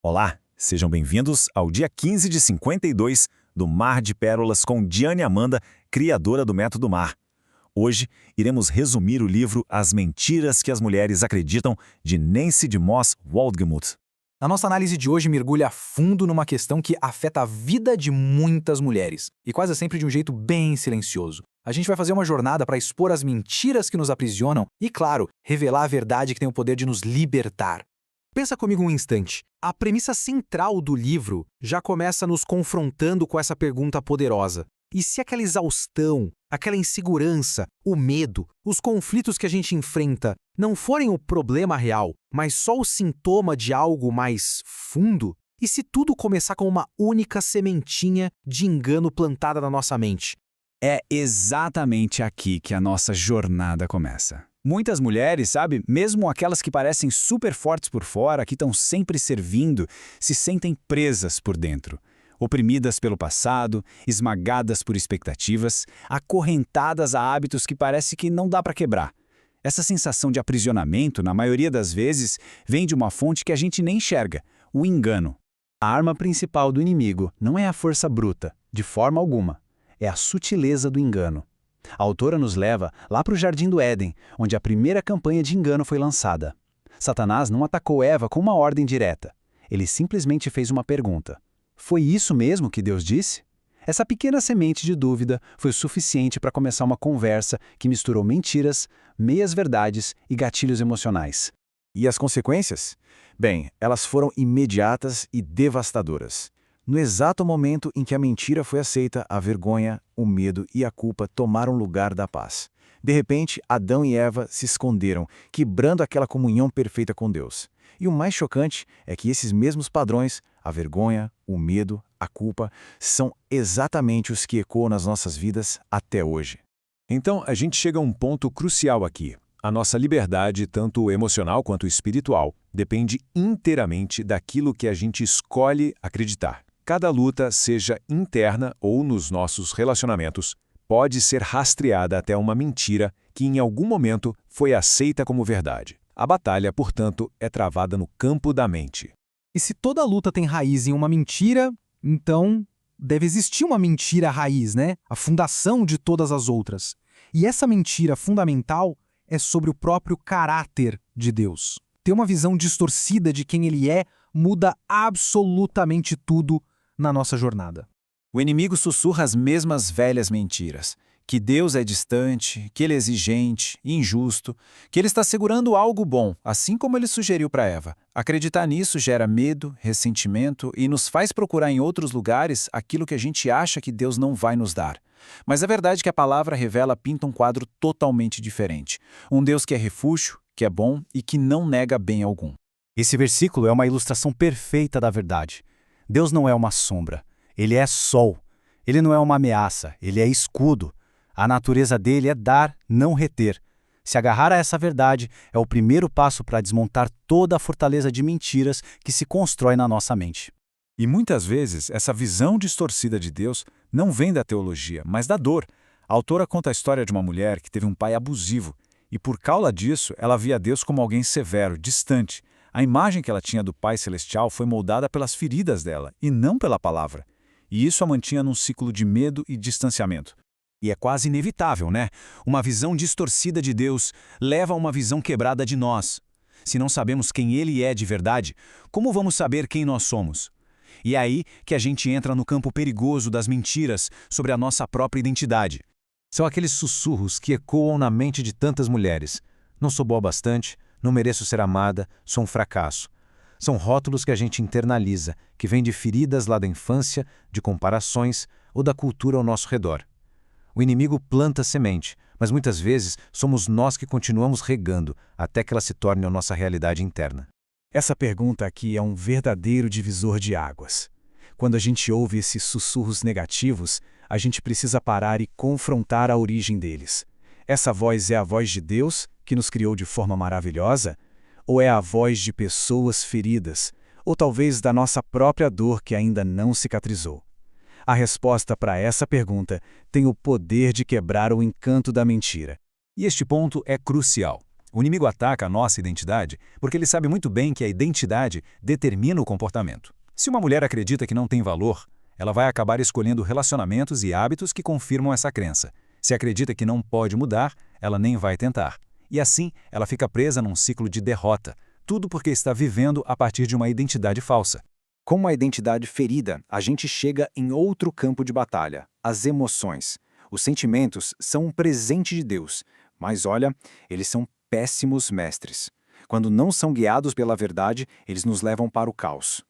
Olá, sejam bem-vindos ao dia 15 de 52 do Mar de Pérolas com Diane Amanda, criadora do Método Mar. Hoje, iremos resumir o livro As Mentiras que as Mulheres Acreditam, de Nancy DeMoss Wohlgemuth. A nossa análise de hoje mergulha a fundo numa questão que afeta a vida de muitas mulheres, e quase sempre de um jeito bem silencioso. A gente vai fazer uma jornada para expor as mentiras que nos aprisionam e, claro, revelar a verdade que tem o poder de nos libertar. Pensa comigo um instante. A premissa central do livro já começa nos confrontando com essa pergunta poderosa. E se aquela exaustão, aquela insegurança, o medo, os conflitos que a gente enfrenta não forem o problema real, mas só o sintoma de algo mais fundo? E se tudo começar com uma única sementinha de engano plantada na nossa mente? É exatamente aqui que a nossa jornada começa. Muitas mulheres, sabe, mesmo aquelas que parecem super fortes por fora, que estão sempre servindo, se sentem presas por dentro. Oprimidas pelo passado, esmagadas por expectativas, acorrentadas a hábitos que parece que não dá para quebrar. Essa sensação de aprisionamento, na maioria das vezes, vem de uma fonte que a gente nem enxerga, o engano. A arma principal do inimigo não é a força bruta, de forma alguma. É a sutileza do engano. A autora nos leva lá para o Jardim do Éden, onde a primeira campanha de engano foi lançada. Satanás não atacou Eva com uma ordem direta. Ele simplesmente fez uma pergunta. Foi isso mesmo que Deus disse? Essa pequena semente de dúvida foi o suficiente para começar uma conversa que misturou mentiras, meias-verdades e gatilhos emocionais. E as consequências? Bem, elas foram imediatas e devastadoras. No exato momento em que a mentira foi aceita, a vergonha, o medo e a culpa tomaram lugar da paz. De repente, Adão e Eva se esconderam, quebrando aquela comunhão perfeita com Deus. E o mais chocante é que esses mesmos padrões, a vergonha, o medo, a culpa, são exatamente os que ecoam nas nossas vidas até hoje. Então, a gente chega a um ponto crucial aqui. A nossa liberdade, tanto emocional quanto espiritual, depende inteiramente daquilo que a gente escolhe acreditar. Cada luta, seja interna ou nos nossos relacionamentos, pode ser rastreada até uma mentira que em algum momento foi aceita como verdade. A batalha, portanto, é travada no campo da mente. E se toda luta tem raiz em uma mentira, então deve existir uma mentira raiz, né? A fundação de todas as outras. E essa mentira fundamental é sobre o próprio caráter de Deus. Ter uma visão distorcida de quem Ele é muda absolutamente tudo na nossa jornada. O inimigo sussurra as mesmas velhas mentiras. Que Deus é distante, que Ele é exigente, injusto, que Ele está segurando algo bom, assim como Ele sugeriu para Eva. Acreditar nisso gera medo, ressentimento e nos faz procurar em outros lugares aquilo que a gente acha que Deus não vai nos dar. Mas a verdade que a palavra revela pinta um quadro totalmente diferente. Um Deus que é refúgio, que é bom e que não nega bem algum. Esse versículo é uma ilustração perfeita da verdade. Deus não é uma sombra, Ele é sol. Ele não é uma ameaça, Ele é escudo. A natureza dele é dar, não reter. Se agarrar a essa verdade é o primeiro passo para desmontar toda a fortaleza de mentiras que se constrói na nossa mente. E muitas vezes, essa visão distorcida de Deus não vem da teologia, mas da dor. A autora conta a história de uma mulher que teve um pai abusivo, e por causa disso, ela via Deus como alguém severo, distante. A imagem que ela tinha do Pai Celestial foi moldada pelas feridas dela, e não pela palavra. E isso a mantinha num ciclo de medo e distanciamento. E é quase inevitável, né? Uma visão distorcida de Deus leva a uma visão quebrada de nós. Se não sabemos quem Ele é de verdade, como vamos saber quem nós somos? E é aí que a gente entra no campo perigoso das mentiras sobre a nossa própria identidade. São aqueles sussurros que ecoam na mente de tantas mulheres. Não sou boa bastante, não mereço ser amada, sou um fracasso. São rótulos que a gente internaliza, que vêm de feridas lá da infância, de comparações ou da cultura ao nosso redor. O inimigo planta semente, mas muitas vezes somos nós que continuamos regando até que ela se torne a nossa realidade interna. Essa pergunta aqui é um verdadeiro divisor de águas. Quando a gente ouve esses sussurros negativos, a gente precisa parar e confrontar a origem deles. Essa voz é a voz de Deus, que nos criou de forma maravilhosa? Ou é a voz de pessoas feridas? Ou talvez da nossa própria dor que ainda não cicatrizou? A resposta para essa pergunta tem o poder de quebrar o encanto da mentira. E este ponto é crucial. O inimigo ataca a nossa identidade porque ele sabe muito bem que a identidade determina o comportamento. Se uma mulher acredita que não tem valor, ela vai acabar escolhendo relacionamentos e hábitos que confirmam essa crença. Se acredita que não pode mudar, ela nem vai tentar. E assim, ela fica presa num ciclo de derrota, tudo porque está vivendo a partir de uma identidade falsa. Com uma identidade ferida, a gente chega em outro campo de batalha, as emoções. Os sentimentos são um presente de Deus, mas olha, eles são péssimos mestres. Quando não são guiados pela verdade, eles nos levam para o caos.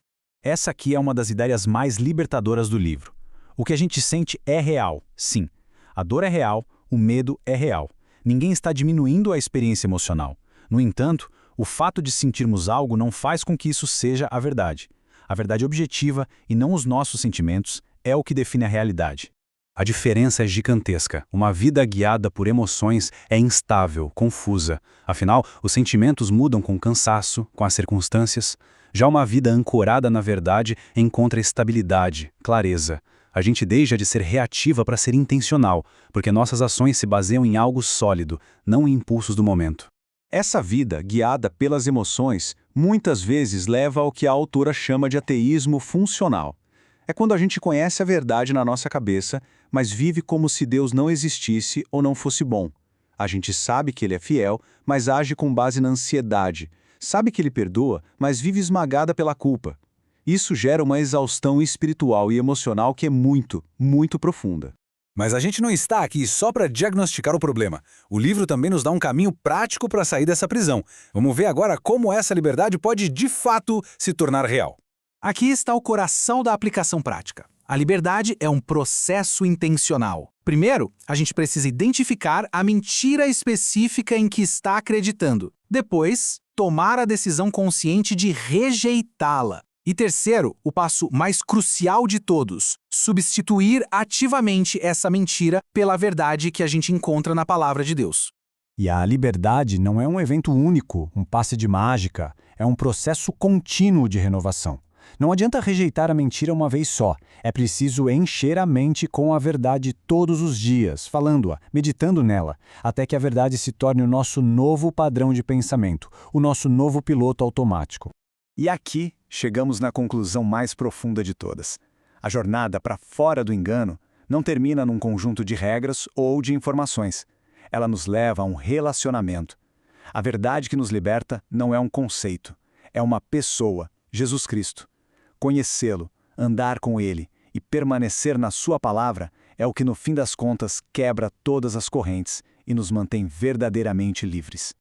Essa aqui é uma das ideias mais libertadoras do livro. O que a gente sente é real, sim. A dor é real, o medo é real. Ninguém está diminuindo a experiência emocional. No entanto, o fato de sentirmos algo não faz com que isso seja a verdade. A verdade objetiva, e não os nossos sentimentos, é o que define a realidade. A diferença é gigantesca. Uma vida guiada por emoções é instável, confusa. Afinal, os sentimentos mudam com o cansaço, com as circunstâncias. Já uma vida ancorada na verdade encontra estabilidade, clareza. A gente deixa de ser reativa para ser intencional, porque nossas ações se baseiam em algo sólido, não em impulsos do momento. Essa vida, guiada pelas emoções, muitas vezes leva ao que a autora chama de ateísmo funcional. É quando a gente conhece a verdade na nossa cabeça, mas vive como se Deus não existisse ou não fosse bom. A gente sabe que Ele é fiel, mas age com base na ansiedade. Sabe que Ele perdoa, mas vive esmagada pela culpa. Isso gera uma exaustão espiritual e emocional que é muito, muito profunda. Mas a gente não está aqui só para diagnosticar o problema. O livro também nos dá um caminho prático para sair dessa prisão. Vamos ver agora como essa liberdade pode, de fato, se tornar real. Aqui está o coração da aplicação prática. A liberdade é um processo intencional. Primeiro, a gente precisa identificar a mentira específica em que está acreditando. Depois, tomar a decisão consciente de rejeitá-la. E terceiro, o passo mais crucial de todos, substituir ativamente essa mentira pela verdade que a gente encontra na palavra de Deus. E a liberdade não é um evento único, um passe de mágica, é um processo contínuo de renovação. Não adianta rejeitar a mentira uma vez só, é preciso encher a mente com a verdade todos os dias, falando-a, meditando nela, até que a verdade se torne o nosso novo padrão de pensamento, o nosso novo piloto automático. E aqui chegamos na conclusão mais profunda de todas. A jornada para fora do engano não termina num conjunto de regras ou de informações. Ela nos leva a um relacionamento. A verdade que nos liberta não é um conceito, é uma pessoa, Jesus Cristo. Conhecê-lo, andar com Ele e permanecer na sua palavra é o que no fim das contas quebra todas as correntes e nos mantém verdadeiramente livres.